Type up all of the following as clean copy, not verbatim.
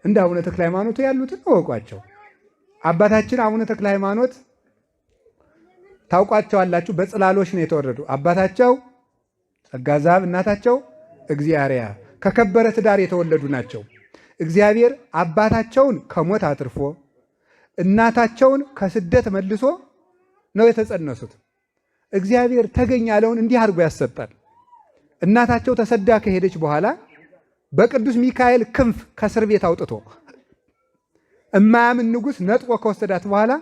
እንደ አቡነ ተክለ ሃይማኖት ያሉትን እወቋቸው። አባታችን አቡነ ተክለ ሃይማኖት ታውቋቸዋላችሁ። በጽላሎች ነው የተወለዱ። አባታቸው ጸጋ ዘአብ፣ እናታቸው እግዚአርያ ከከበረ ትዳር የተወለዱ ናቸው። እግዚአብሔር አባታቸውን ከሞት አትርፎ እናታቸውን ከስደት መልሶ ነው የተጸነሱት። እግዚአብሔር ተገኝ ያለውን እንዲህ አድርጎ ያሰጣል። እናታቸው ተሰዳ ከሄደች በኋላ በቅዱስ ሚካኤል ክንፍ ከእስር ቤት አውጥቶ እማያምን ንጉሥ ነጥቆ ከወሰዳት በኋላ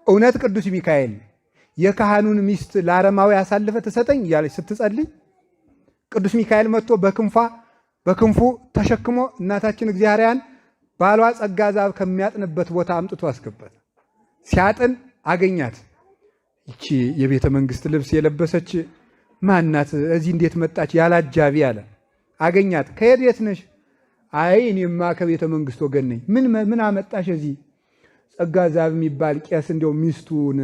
እውነት ቅዱስ ሚካኤል የካህኑን ሚስት ለአረማዊ አሳልፈ ትሰጠኝ እያለች ስትጸልይ ቅዱስ ሚካኤል መጥቶ በክንፉ ተሸክሞ እናታችን እግዚአርያን ባሏ ጸጋ ዘአብ ከሚያጥንበት ቦታ አምጥቶ አስገባት። ሲያጥን አገኛት። ይቺ የቤተ መንግስት ልብስ የለበሰች ማናት? እዚህ እንዴት መጣች? ያላጃቢ አለ። አገኛት። ከየት ነሽ? አይ እኔማ ከቤተ መንግስት ወገን ነኝ። ምን አመጣሽ እዚህ? ጸጋ ዘአብ የሚባል ቄስ እንዲያው ሚስቱን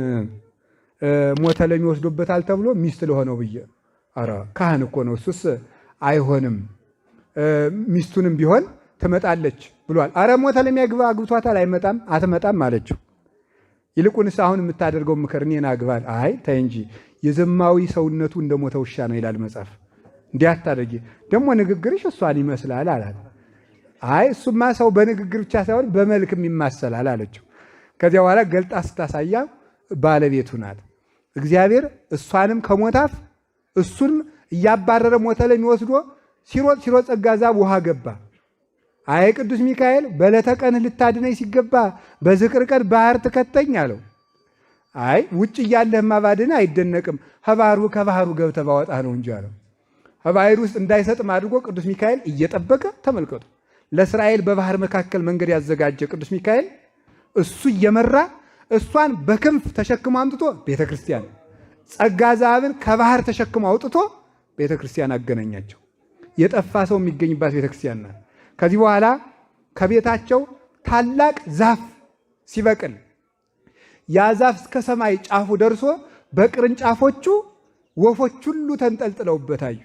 ሞተ ለሚወስዶበታል ተብሎ ሚስት ለሆነው ብዬ። ኧረ ካህን እኮ ነው እሱስ አይሆንም፣ ሚስቱንም ቢሆን ትመጣለች ብሏል። ኧረ ሞተ ለሚያግባ አግብቷታል፣ አይመጣም፣ አትመጣም አለችው። ይልቁንስ አሁን የምታደርገው ምክር እኔን አግባል። አይ ተይ እንጂ የዘማዊ ሰውነቱ እንደ ሞተ ውሻ ነው ይላል መጽሐፍ። እንዲህ አታደርጊ፣ ደግሞ ንግግርሽ እሷን ይመስላል አላት። አይ እሱማ ሰው በንግግር ብቻ ሳይሆን በመልክም ይማሰላል አለችው። ከዚያ በኋላ ገልጣ ስታሳያ ባለቤቱ ናት። እግዚአብሔር እሷንም ከሞታፍ እሱንም እያባረረ ሞተ ለሚወስዶ ሲሮጥ ጸጋ ዘአብ ውሃ ገባ። አይ ቅዱስ ሚካኤል በዕለተ ቀንህ ልታድነኝ ሲገባ በዝክር ቀን ባህር ትከተኝ አለው። አይ ውጭ እያለህማ ባድነህ አይደነቅም፣ ከባህሩ ገብተህ ባወጣህ ነው እንጂ አለው። ከባህር ውስጥ እንዳይሰጥም አድርጎ ቅዱስ ሚካኤል እየጠበቀ ተመልከቱ። ለእስራኤል በባህር መካከል መንገድ ያዘጋጀ ቅዱስ ሚካኤል እሱ እየመራ እሷን በክንፍ ተሸክሞ አምጥቶ ቤተ ክርስቲያን፣ ጸጋ ዘአብን ከባህር ተሸክሞ አውጥቶ ቤተ ክርስቲያን አገናኛቸው። የጠፋ ሰው የሚገኝባት ቤተ ክርስቲያን ናት። ከዚህ በኋላ ከቤታቸው ታላቅ ዛፍ ሲበቅል ያ ዛፍ እስከ ሰማይ ጫፉ ደርሶ በቅርንጫፎቹ ወፎች ሁሉ ተንጠልጥለውበት አዩ።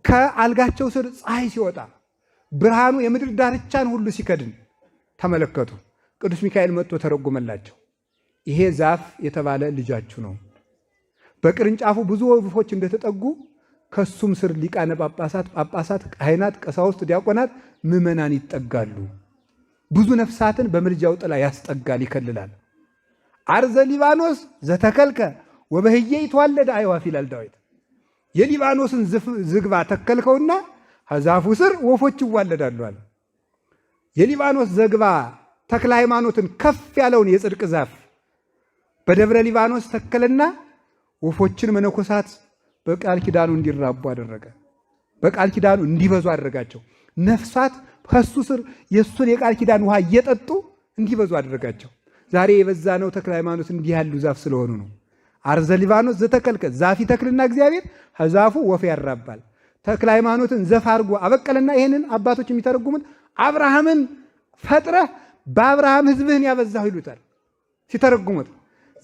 ከአልጋቸው ስር ፀሐይ ሲወጣ ብርሃኑ የምድር ዳርቻን ሁሉ ሲከድን ተመለከቱ። ቅዱስ ሚካኤል መጥቶ ተረጎመላቸው። ይሄ ዛፍ የተባለ ልጃችሁ ነው። በቅርንጫፉ ብዙ ወፎች እንደተጠጉ ከሱም ስር ሊቃነ ጳጳሳት፣ ካህናት፣ ቀሳውስት፣ ዲያቆናት፣ ምዕመናን ይጠጋሉ። ብዙ ነፍሳትን በምልጃው ጥላ ያስጠጋል፣ ይከልላል። አርዘ ሊባኖስ ዘተከልከ ወበህዬ ይተዋለደ አዕዋፍ ይላል ዳዊት። የሊባኖስን ዝግባ ተከልከውና ከዛፉ ስር ወፎች ይዋለዳሉ አለ። የሊባኖስ ዝግባ ተክለ ሃይማኖትን ከፍ ያለውን የጽድቅ ዛፍ በደብረ ሊባኖስ ተከለና ወፎችን መነኮሳት በቃል ኪዳኑ እንዲራቡ አደረገ። በቃል ኪዳኑ እንዲበዙ አደረጋቸው። ነፍሳት ከሱ ስር የሱን የቃል ኪዳን ውሃ እየጠጡ እንዲበዙ አደረጋቸው። ዛሬ የበዛ ነው ተክለ ሃይማኖት እንዲህ ያሉ ዛፍ ስለሆኑ ነው። አርዘ ሊባኖስ ዘተከልከ ዛፍ ይተክልና እግዚአብሔር ከዛፉ ወፍ ያራባል። ተክለ ሃይማኖትን ዘፍ አድርጎ አበቀለና ይህንን አባቶች የሚተረጉሙት አብርሃምን ፈጥረህ በአብርሃም ሕዝብህን ያበዛሁ ይሉታል ሲተረጉሙት።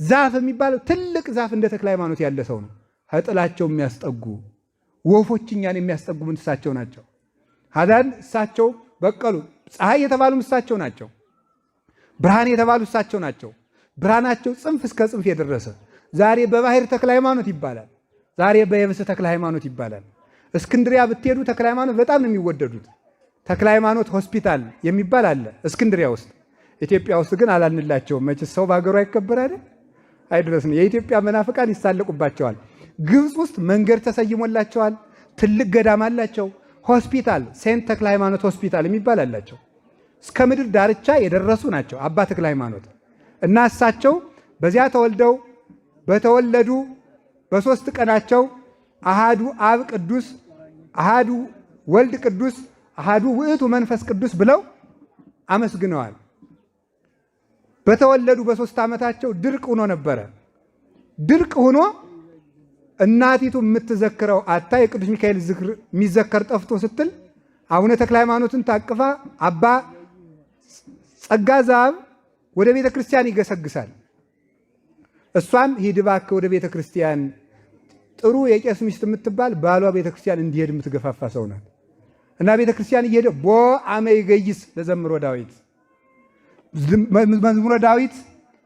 ዛፍ የሚባለው ትልቅ ዛፍ እንደ ተክለ ሃይማኖት ያለ ሰው ነው። ከጥላቸው የሚያስጠጉ ወፎች እኛን የሚያስጠጉን እሳቸው ናቸው። ሀዳን እሳቸው በቀሉ። ፀሐይ የተባሉ እሳቸው ናቸው። ብርሃን የተባሉ እሳቸው ናቸው። ብርሃናቸው ጽንፍ እስከ ጽንፍ የደረሰ ዛሬ በባህር ተክለ ሃይማኖት ይባላል። ዛሬ በየብስ ተክለ ሃይማኖት ይባላል። እስክንድሪያ ብትሄዱ ተክለ ሃይማኖት በጣም ነው የሚወደዱት። ተክለ ሃይማኖት ሆስፒታል የሚባል አለ እስክንድሪያ ውስጥ። ኢትዮጵያ ውስጥ ግን አላልንላቸውም። መቼስ ሰው በሀገሩ አይከበር አይደል? አይድረስ ነው። የኢትዮጵያ መናፍቃን ይሳለቁባቸዋል። ግብፅ ውስጥ መንገድ ተሰይሞላቸዋል። ትልቅ ገዳም አላቸው። ሆስፒታል ሴንት ተክለ ሃይማኖት ሆስፒታል የሚባል አላቸው። እስከ ምድር ዳርቻ የደረሱ ናቸው አባ ተክለ ሃይማኖት እና እሳቸው በዚያ ተወልደው በተወለዱ በሶስት ቀናቸው አሃዱ አብ ቅዱስ፣ አሃዱ ወልድ ቅዱስ፣ አሃዱ ውእቱ መንፈስ ቅዱስ ብለው አመስግነዋል። በተወለዱ በሶስት ዓመታቸው ድርቅ ሆኖ ነበረ። ድርቅ ሆኖ እናቲቱ የምትዘክረው አታ የቅዱስ ሚካኤል ዝክር የሚዘከር ጠፍቶ ስትል አቡነ ተክለ ሃይማኖትን ታቅፋ አባ ጸጋ ዘአብ ወደ ቤተ ክርስቲያን ይገሰግሳል። እሷም ሂድ እባክህ ወደ ቤተ ክርስቲያን፣ ጥሩ የቄስ ሚስት የምትባል ባሏ ቤተ ክርስቲያን እንዲሄድ የምትገፋፋ ሰው ናት እና ቤተ ክርስቲያን እየሄደ ቦ አመ ይገይስ ለዘምሮ ዳዊት መዝሙረ ዳዊት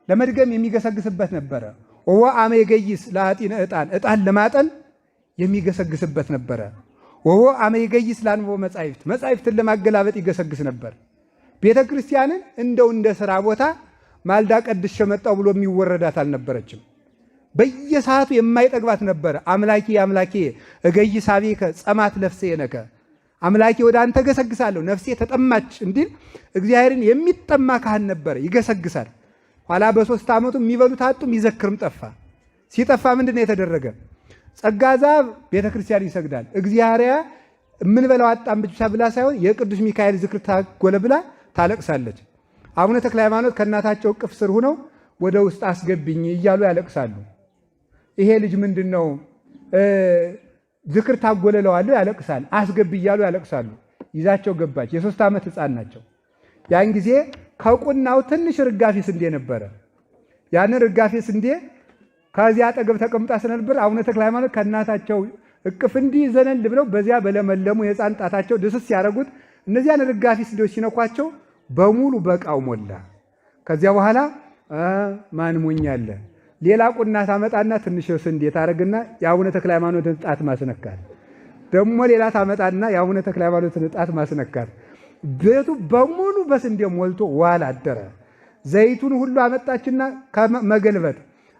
ለመድገም የሚገሰግስበት ነበረ። ወ አመ ይገይስ ለአጢነ ዕጣን ለማጠን የሚገሰግስበት ነበረ። ወ አመ ይገይስ ለአንብቦ መጻሕፍትን ለማገላበጥ ይገሰግስ ነበር። ቤተ ክርስቲያንን እንደው እንደ ሥራ ቦታ ማልዳ ቀድሼ መጣሁ ብሎ የሚወረዳት አልነበረችም። በየሰዓቱ የማይጠግባት ነበረ። አምላኬ አምላኬ እገይስ ኀቤከ ጸማት ነፍሴ ነከ፣ አምላኬ ወደ አንተ ገሰግሳለሁ ነፍሴ ተጠማች እንዲል እግዚአብሔርን የሚጠማ ካህን ነበረ፣ ይገሰግሳል። ኋላ በ3 ዓመቱ የሚበሉት አጡ፣ የሚዘክርም ጠፋ። ሲጠፋ ምንድን ነው የተደረገ? ጸጋ ዛብ ቤተ ክርስቲያን ይሰግዳል። እግዚአብሔር የምንበላው አጣም ብቻ ብላ ሳይሆን የቅዱስ ሚካኤል ዝክር ታጎለ ብላ ታለቅሳለች። አቡነ ተክለ ሃይማኖት ከእናታቸው እቅፍ ስር ሆነው ወደ ውስጥ አስገብኝ እያሉ ያለቅሳሉ። ይሄ ልጅ ምንድን ነው ዝክር ታጎለለዋለሁ ያለቅሳል። አስገብ እያሉ ያለቅሳሉ። ይዛቸው ገባች። የ3 ዓመት ሕፃን ናቸው። ያን ጊዜ ከቁናው ትንሽ ርጋፊ ስንዴ ነበረ። ያንን ርጋፊ ስንዴ ከዚያ አጠገብ ተቀምጣ ስለነበር አቡነ ተክለ ሃይማኖት ከእናታቸው እቅፍ እንዲህ ዘነል ብለው በዚያ በለመለሙ የሕፃን ጣታቸው ድስስ ያደረጉት እነዚያን ርጋፊ ስንዴዎች ሲነኳቸው በሙሉ በቃው ሞላ። ከዚያ በኋላ ማን ሞኛለ ሌላ ቁና ታመጣና ትንሽ ስንዴ ታረግና የአቡነ ተክለ ሃይማኖትን ጣት ማስነካት፣ ደግሞ ሌላ ታመጣና የአቡነ ተክለ ሃይማኖትን ጣት ማስነካት። ቤቱ በሙሉ በስንዴ ሞልቶ ዋል አደረ። ዘይቱን ሁሉ አመጣችና መገልበጥ።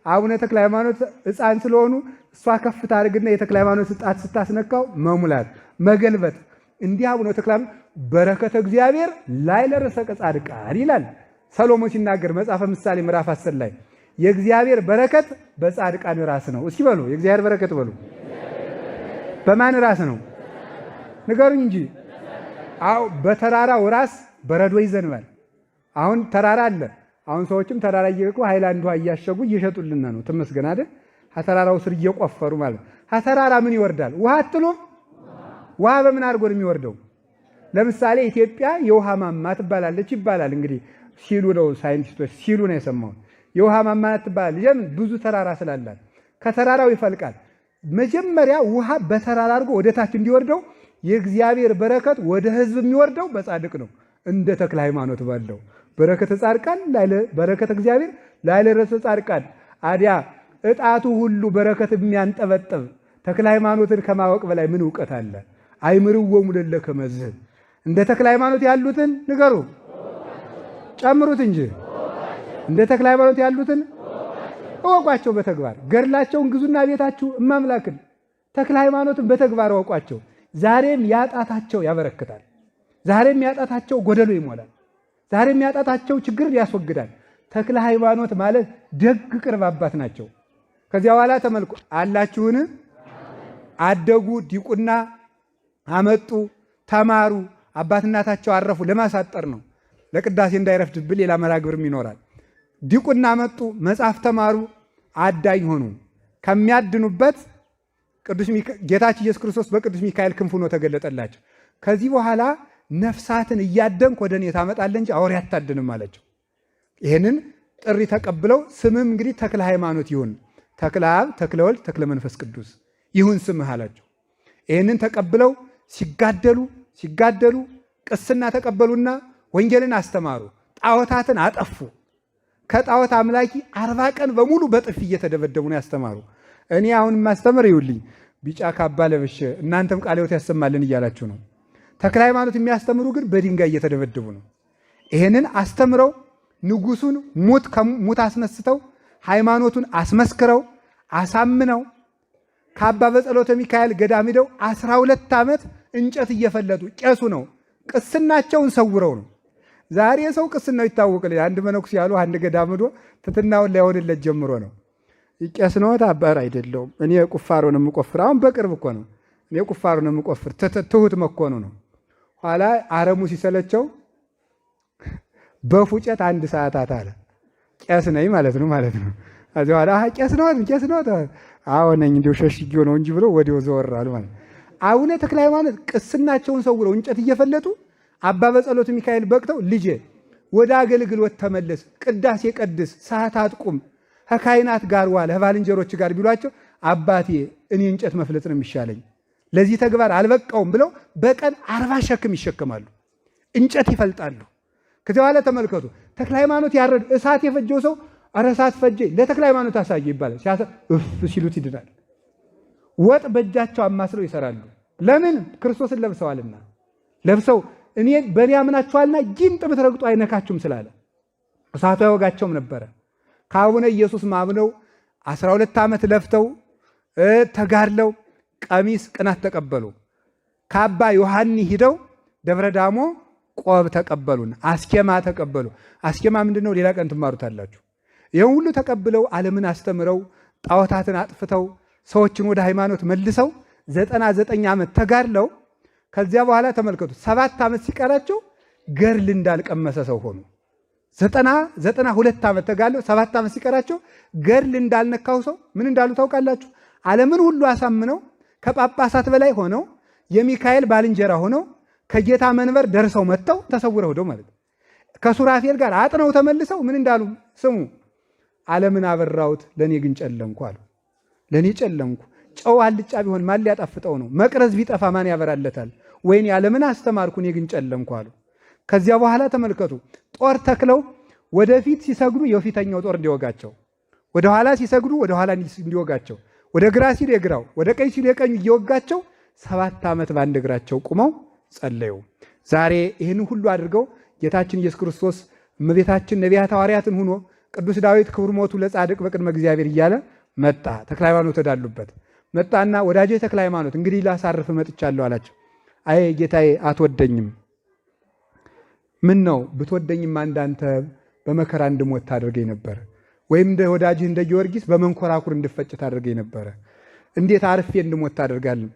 አቡነ ተክለ ሃይማኖት ሕፃን ስለሆኑ እሷ ከፍ ታርግና የተክለ ሃይማኖት ጣት ስታስነካው መሙላት መገልበጥ። እንዲህ አቡነ ተክለ ሃይማኖት በረከተ እግዚአብሔር ላይ ለረሰቀ ጻድቃን ይላል ሰሎሞን ሲናገር መጽሐፈ ምሳሌ ምዕራፍ 10 ላይ የእግዚአብሔር በረከት በጻድቃን ራስ ነው። እስኪ በሉ የእግዚአብሔር በረከት በሉ። በማን ራስ ነው ንገሩኝ እንጂ። አዎ በተራራው ራስ በረዶ ይዘንባል። አሁን ተራራ አለ። አሁን ሰዎችም ተራራ እየልኩ ሃይላንድ ውሃ እያሸጉ እየሸጡልን ነው። ተመስገን አይደል? ከተራራው ስር እየቆፈሩ ማለት። ከተራራ ምን ይወርዳል? ውሃ አትሉም? ውሃ በምን አድርጎ ነው የሚወርደው? ለምሳሌ ኢትዮጵያ የውሃ ማማ ትባላለች ይባላል። እንግዲህ ሲሉ ነው ሳይንቲስቶች ሲሉ ነው የሰማሁት። የውሃ ማማ ትባላለች። ለምን? ብዙ ተራራ ስላላት ከተራራው ይፈልቃል። መጀመሪያ ውሃ በተራራ አድርጎ ወደ ታች እንዲወርደው የእግዚአብሔር በረከት ወደ ሕዝብ የሚወርደው በጻድቅ ነው። እንደ ተክለ ሃይማኖት ባለው በረከተ ጻድቃን ላይ በረከተ እግዚአብሔር ላይ ለረሰ ጻድቃን። አዲያ እጣቱ ሁሉ በረከት የሚያንጠበጥብ ተክለ ሃይማኖትን ከማወቅ በላይ ምን እውቀት አለ? አይምርወሙ ለለከ መዝህ እንደ ተክለ ሃይማኖት ያሉትን ንገሩ፣ ጨምሩት እንጂ እንደ ተክለ ሃይማኖት ያሉትን እወቋቸው በተግባር። ገድላቸውን ግዙና ቤታችሁ እማምላክን ተክለ ሃይማኖትን በተግባር እወቋቸው። ዛሬም ያጣታቸው ያበረክታል። ዛሬም ያጣታቸው ጎደሎ ይሞላል። ዛሬም ያጣታቸው ችግር ያስወግዳል። ተክለ ሃይማኖት ማለት ደግ ቅርብ አባት ናቸው። ከዚያ በኋላ ተመልኩ አላችሁን? አደጉ፣ ዲቁና አመጡ፣ ተማሩ፣ አባት እናታቸው አረፉ። ለማሳጠር ነው፣ ለቅዳሴ እንዳይረፍድብል ሌላ መርሐ ግብርም ይኖራል። ዲቁና አመጡ፣ መጽሐፍ ተማሩ፣ አዳኝ ሆኑ። ከሚያድኑበት ጌታችን ኢየሱስ ክርስቶስ በቅዱስ ሚካኤል ክንፍ ሆኖ ተገለጠላቸው። ከዚህ በኋላ ነፍሳትን እያደንክ ወደ እኔ ታመጣለህ እንጂ አውሬ አታድንም አላቸው። ይህንን ጥሪ ተቀብለው ስምም እንግዲህ ተክለ ሃይማኖት ይሁን፣ ተክለ አብ፣ ተክለ ወልድ፣ ተክለ መንፈስ ቅዱስ ይሁን ስምህ አላቸው። ይህንን ተቀብለው ሲጋደሉ ቅስና ተቀበሉና ወንጌልን አስተማሩ። ጣዖታትን አጠፉ። ከጣዖት አምላኪ 40 ቀን በሙሉ በጥፊ እየተደበደቡ ነው ያስተማሩ። እኔ አሁን ማስተምር ይውልኝ ቢጫ ካባ ለብሼ እናንተም ቃለ ሕይወት ያሰማልን እያላችሁ ነው። ተክለ ሃይማኖት የሚያስተምሩ ግን በድንጋይ እየተደበደቡ ነው። ይሄንን አስተምረው ንጉሱን ሙት አስነስተው ሃይማኖቱን አስመስክረው አሳምነው ከአባ በጸሎተ ሚካኤል ገዳም ሄደው 12 ዓመት እንጨት እየፈለጡ ቄሱ ነው። ቅስናቸውን ሰውረው ነው። ዛሬ ሰው ቅስናው ይታወቃል። አንድ መነኩስ ያሉ አንድ ገዳም ሄዶ ትትናውን ላይሆንለት ጀምሮ ነው። ቄስ ነው ታባር አይደለሁም እኔ ቁፋሮ ነው የምቆፍር። አሁን በቅርብ እኮ ነው እኔ ቁፋሮ ነው የምቆፍር። ትሁት መኮኑ ነው። ኋላ አረሙ ሲሰለቸው በፉጨት 1 ሰዓታት አለ ቄስ ነኝ ማለት ነው። ከዚህ በኋላ ቄስ ነው አዎ ነኝ እንዲሁ ሸሽጊው ነው እንጂ ብሎ ወዲያው ዘወራሉ ማለት። አቡነ ተክለ ሃይማኖት ቅስናቸውን ሰውረው እንጨት እየፈለጡ አባ በጸሎተ ሚካኤል በቅተው ልጄ ወደ አገልግሎት ተመለስ፣ ቅዳሴ ቀድስ፣ ሰዓታት ቁም፣ ከካህናት ጋር ዋል፣ ከባልንጀሮች ጋር ቢሏቸው አባቴ እኔ እንጨት መፍለጥ ነው የሚሻለኝ፣ ለዚህ ተግባር አልበቃውም ብለው በቀን 40 ሸክም ይሸከማሉ፣ እንጨት ይፈልጣሉ። ከዚያ በኋላ ተመልከቱ፣ ተክለ ሃይማኖት ያረድ እሳት የፈጀው ሰው ኧረ እሳት ፈጀኝ ለተክለ ሃይማኖት አሳየ ይባላል። እፍ ሲሉት ይድናል። ወጥ በእጃቸው አማስለው ይሰራሉ። ለምን? ክርስቶስን ለብሰዋልና። ለብሰው እኔ በእኔ አምናችኋልና ጊንጥ ብትረግጡ አይነካችሁም ስላለ እሳቱ አይወጋቸውም ነበረ። ከአቡነ ኢየሱስ ማምነው 12 ዓመት ለፍተው ተጋድለው ቀሚስ ቅናት ተቀበሉ። ከአባ ዮሐኒ ሂደው ደብረ ዳሞ ቆብ ተቀበሉና አስኬማ ተቀበሉ። አስኬማ ምንድነው? ሌላ ቀን ትማሩታላችሁ። ይህን ሁሉ ተቀብለው ዓለምን አስተምረው ጣዖታትን አጥፍተው ሰዎችን ወደ ሃይማኖት መልሰው 99 ዓመት ተጋድለው ከዚያ በኋላ ተመልከቱ 7 ዓመት ሲቀራቸው ገርል እንዳልቀመሰ ሰው ሆኑ። 92 ዓመት ተጋድለው 7 ዓመት ሲቀራቸው ገርል እንዳልነካው ሰው ምን እንዳሉ ታውቃላችሁ? ዓለምን ሁሉ አሳምነው ከጳጳሳት በላይ ሆነው የሚካኤል ባልንጀራ ሆነው ከጌታ መንበር ደርሰው መጥተው ተሰውረው ሄደው ማለት ከሱራፌል ጋር አጥነው ተመልሰው ምን እንዳሉ ስሙ። ዓለምን አበራሁት ለኔ ግን ጨለምኩ አሉ። ለኔ ጨለምኩ። ጨው አልጫ ቢሆን ማን ሊያጣፍጠው ነው? መቅረዝ ቢጠፋ ማን ያበራለታል? ወይኔ ዓለምን አስተማርኩ እኔ ግን ጨለምኩ አሉ። ከዚያ በኋላ ተመልከቱ ጦር ተክለው ወደፊት ሲሰግዱ የፊተኛው ጦር እንዲወጋቸው፣ ወደ ኋላ ሲሰግዱ ወደ ኋላ እንዲወጋቸው፣ ወደ ግራ ሲሉ የግራው ወደ ቀኝ ሲሉ የቀኙ እየወጋቸው 7 ዓመት በአንድ እግራቸው ቁመው ጸለዩ። ዛሬ ይህን ሁሉ አድርገው ጌታችን ኢየሱስ ክርስቶስ እመቤታችን ነቢያት ሐዋርያትን ሆኖ ቅዱስ ዳዊት ክቡር ሞቱ ለጻድቅ በቅድመ እግዚአብሔር እያለ መጣ። ተክለ ሃይማኖት ወዳሉበት መጣና ወዳጄ ተክለ ሃይማኖት እንግዲህ ላሳርፍ መጥቻለሁ አላቸው። አይ ጌታዬ አትወደኝም። ምን ነው ብትወደኝም አንዳንተ በመከራ እንድሞት ታደርገኝ ነበር፣ ወይም እንደ ወዳጅህ እንደ ጊዮርጊስ በመንኮራኩር እንድፈጭ ታደርገኝ ነበር። እንዴት አርፌ እንድሞት ታደርጋለህ?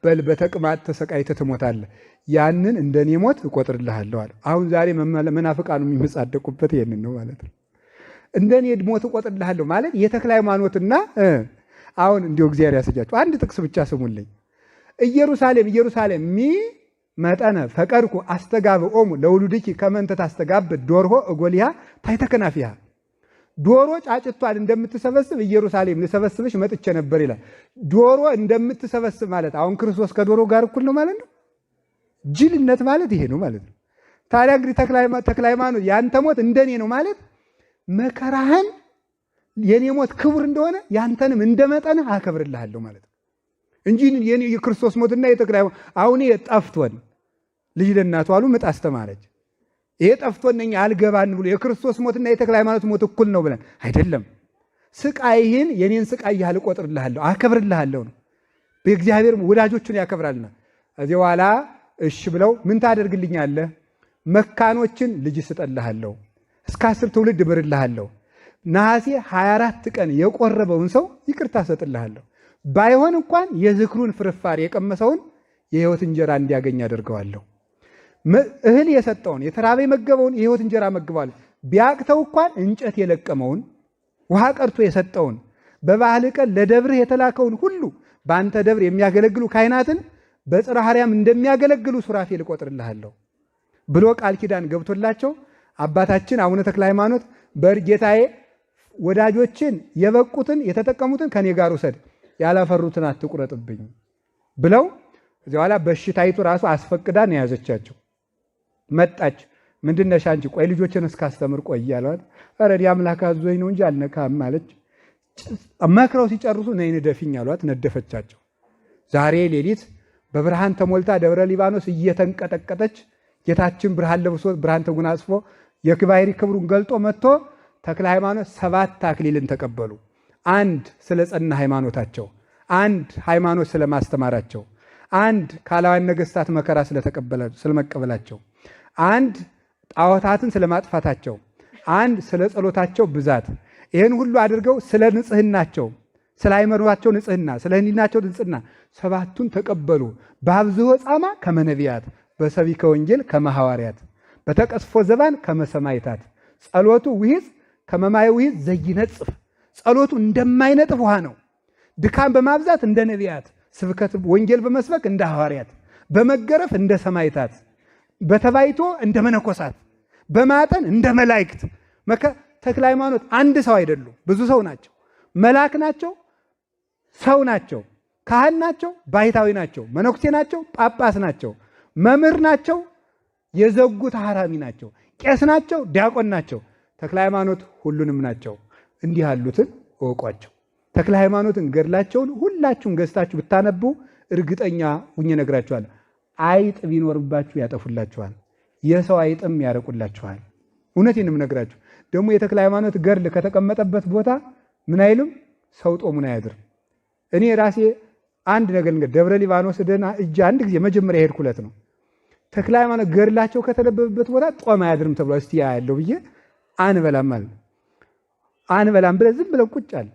በል በተቅማጥ ተሰቃይተህ ትሞታለህ፣ ያንን እንደኔ ሞት እቆጥርልሃለሁ አለ። አሁን ዛሬ መናፍቃኑ የሚመጻደቁበት ይሄንን ነው ማለት ነው። እንደኔ ሞት እቆጥርልሃለሁ ማለት የተክለ ሃይማኖትና አሁን እንዲሁ እግዚአብሔር ያስጃችሁ። አንድ ጥቅስ ብቻ ስሙልኝ። ኢየሩሳሌም መጠነ ፈቀድኩ አስተጋብኦሙ ለውሉድኪ ከመንተ ታስተጋብ ዶርሆ እጎሊሃ ታይተከናፊሃ። ዶሮ ጫጭቷን እንደምትሰበስብ ኢየሩሳሌም ልሰበስብሽ መጥቼ ነበር ይላል። ዶሮ እንደምትሰበስብ ማለት አሁን ክርስቶስ ከዶሮ ጋር እኩል ነው ማለት ነው። ጅልነት ማለት ይሄ ነው ማለት ነው። ታዲያ እንግዲህ ተክለ ሃይማኖት ያንተ ሞት እንደኔ ነው ማለት መከራህን የኔ ሞት ክቡር እንደሆነ ያንተንም እንደመጠንህ አከብርልሃለሁ ማለት ነው እንጂ የክርስቶስ ሞትና የተክለ ሃይማኖት አሁን ጠፍቶን ልጅ ለእናቱ አሉ ምጥ አስተማረች። ይሄ ጠፍቶን እኛ አልገባን ብሎ የክርስቶስ ሞትና የተክለ ሃይማኖት ሞት እኩል ነው ብለን አይደለም። ስቃይህን የኔን ስቃይ ያህል እቆጥርልሃለሁ አከብርልሃለሁ ነው። በእግዚአብሔር ወዳጆቹን ያከብራልና እዚህ በኋላ እሺ ብለው ምን ታደርግልኛለህ? መካኖችን ልጅ ስጠልሃለሁ፣ እስከ 10 ትውልድ እምርልሃለሁ፣ ነሐሴ 24 ቀን የቆረበውን ሰው ይቅርታ ሰጥልሃለሁ፣ ባይሆን እንኳን የዝክሩን ፍርፋሪ የቀመሰውን የሕይወት እንጀራ እንዲያገኝ አደርገዋለሁ። እህል የሰጠውን የተራበ የመገበውን የሕይወት እንጀራ መግባለሁ። ቢያቅተው እንኳን እንጨት የለቀመውን ውሃ ቀርቶ የሰጠውን በባህል ቀን ለደብርህ የተላከውን ሁሉ በአንተ ደብር የሚያገለግሉ ካህናትን በጽርሐ አርያም እንደሚያገለግሉ ሱራፌል እቆጥርልሃለሁ ብሎ ቃል ኪዳን ገብቶላቸው አባታችን አቡነ ተክለ ሃይማኖት በርጌታዬ ወዳጆችን የበቁትን የተጠቀሙትን ከኔ ጋር ውሰድ፣ ያላፈሩትን አትቁረጥብኝ ብለው እዚህ በኋላ በሽታይቱ ራሱ አስፈቅዳ ነው የያዘቻቸው። መጣች። ምንድነሽ አንቺ? ቆይ ልጆችን እስካስተምር ቆይ አሏት። ኧረ እኔ አምላክ አዞኝ ነው እንጂ አልነካም አለች። መክረው ሲጨርሱ ነይ ንደፊኝ አሏት። ነደፈቻቸው። ዛሬ ሌሊት በብርሃን ተሞልታ ደብረ ሊባኖስ እየተንቀጠቀጠች ጌታችን ብርሃን ለብሶ ብርሃን ተጎናጽፎ የክባይሪ ክብሩን ገልጦ መጥቶ ተክለ ሃይማኖት 7 አክሊልን ተቀበሉ። አንድ ስለ ጸና ሃይማኖታቸው፣ አንድ ሃይማኖት ስለማስተማራቸው፣ አንድ ካላውያን ነገስታት መከራ ስለመቀበላቸው፣ አንድ ጣዖታትን ስለማጥፋታቸው፣ አንድ ስለ ጸሎታቸው ብዛት፣ ይህን ሁሉ አድርገው ስለ ንጽህናቸው፣ ስለ ሃይማኖታቸው ንጽህና፣ ስለ ህሊናቸው ንጽህና 7ቱን ተቀበሉ። በአብዝሆ ጻማ ከመነቢያት በሰቢከ ወንጌል ከመሐዋርያት በተቀስፎ ዘባን ከመሰማይታት ጸሎቱ ውሂዝ ከመማየ ውሂዝ ዘይነጽፍ። ጸሎቱ እንደማይነጥፍ ውሃ ነው። ድካም በማብዛት እንደ ነቢያት፣ ስብከት ወንጌል በመስበክ እንደ ሐዋርያት፣ በመገረፍ እንደ ሰማይታት፣ በተባይቶ እንደ መነኮሳት፣ በማጠን እንደ መላእክት። ተክለ ሃይማኖት አንድ ሰው አይደሉም፣ ብዙ ሰው ናቸው። መልአክ ናቸው፣ ሰው ናቸው። ካህን ናቸው፣ ባሕታዊ ናቸው፣ መነኩሴ ናቸው፣ ጳጳስ ናቸው፣ መምህር ናቸው፣ የዘጉ ታህራሚ ናቸው፣ ቄስ ናቸው፣ ዲያቆን ናቸው። ተክለ ሃይማኖት ሁሉንም ናቸው። እንዲህ ያሉትን እወቋቸው። ተክለ ሃይማኖትን ገድላቸውን ሁላችሁም ገዝታችሁ ብታነቡ እርግጠኛ ሁኜ እነግራችኋለሁ፣ አይጥ ቢኖርባችሁ ያጠፉላችኋል፣ የሰው አይጥም ያረቁላችኋል። እውነቴን ነው የምነግራችሁ። ደግሞ የተክለ ሃይማኖት ገድል ከተቀመጠበት ቦታ ምን አይልም፣ ሰው ጦሙን አያድርም። እኔ ራሴ አንድ ነገር ደብረ ሊባኖስ ደና እጅ አንድ ጊዜ መጀመሪያ የሄድኩለት ነው። ተክለ ሃይማኖት ገድላቸው ከተነበበበት ቦታ ጦም አያድርም ተብሎ እስቲ ያለው ብዬ አንበላም ማለት አንበላም ብለን ዝም ብለን ቁጭ አለ።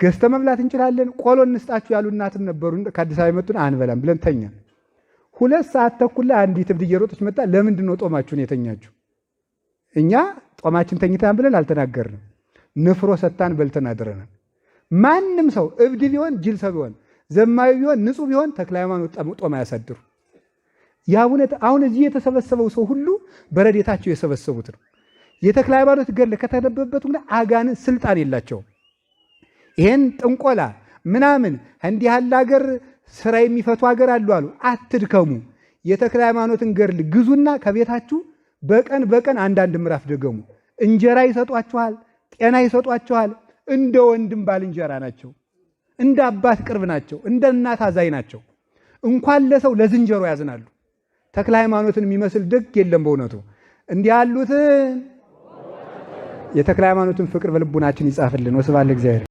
ገዝተ መብላት እንችላለን፣ ቆሎ እንስጣችሁ ያሉ እናትም ነበሩ ከአዲስ አበባ የመጡን። አንበላም ብለን ተኛን። 2 ሰዓት ተኩል ላይ አንዲት እብድ እየሮጠች መጣ። ለምንድን ነው ጦማችሁን የተኛችሁ? እኛ ጦማችን ተኝታን ብለን አልተናገርንም። ንፍሮ ሰታን በልተን አድረናል። ማንም ሰው እብድ ቢሆን ጅል ሰው ቢሆን ዘማዊ ቢሆን ንጹህ ቢሆን ተክለ ሃይማኖት ጦም አያሳድሩ። ያቡነት አሁን እዚህ የተሰበሰበው ሰው ሁሉ በረዴታቸው የሰበሰቡት ነው። የተክለ ሃይማኖት ገድል ከተነበበበት ሁሉ አጋንንት ስልጣን የላቸውም። ይሄን ጥንቆላ ምናምን እንዲህ ያለ ሀገር ስራ የሚፈቱ ሀገር አሉ አትድከሙ። የተክለ ሃይማኖትን ገድል ግዙና ከቤታችሁ በቀን በቀን አንዳንድ ምዕራፍ ደገሙ። እንጀራ ይሰጧችኋል፣ ጤና ይሰጧችኋል። እንደ ወንድም ባልንጀራ ናቸው። እንደ አባት ቅርብ ናቸው። እንደ እናት አዛኝ ናቸው። እንኳን ለሰው ለዝንጀሮ ያዝናሉ። ተክለ ሃይማኖትን የሚመስል ደግ የለም በእውነቱ። እንዲህ ያሉትን የተክለ ሃይማኖትን ፍቅር በልቡናችን ይጻፍልን። ወስብሐት ለእግዚአብሔር።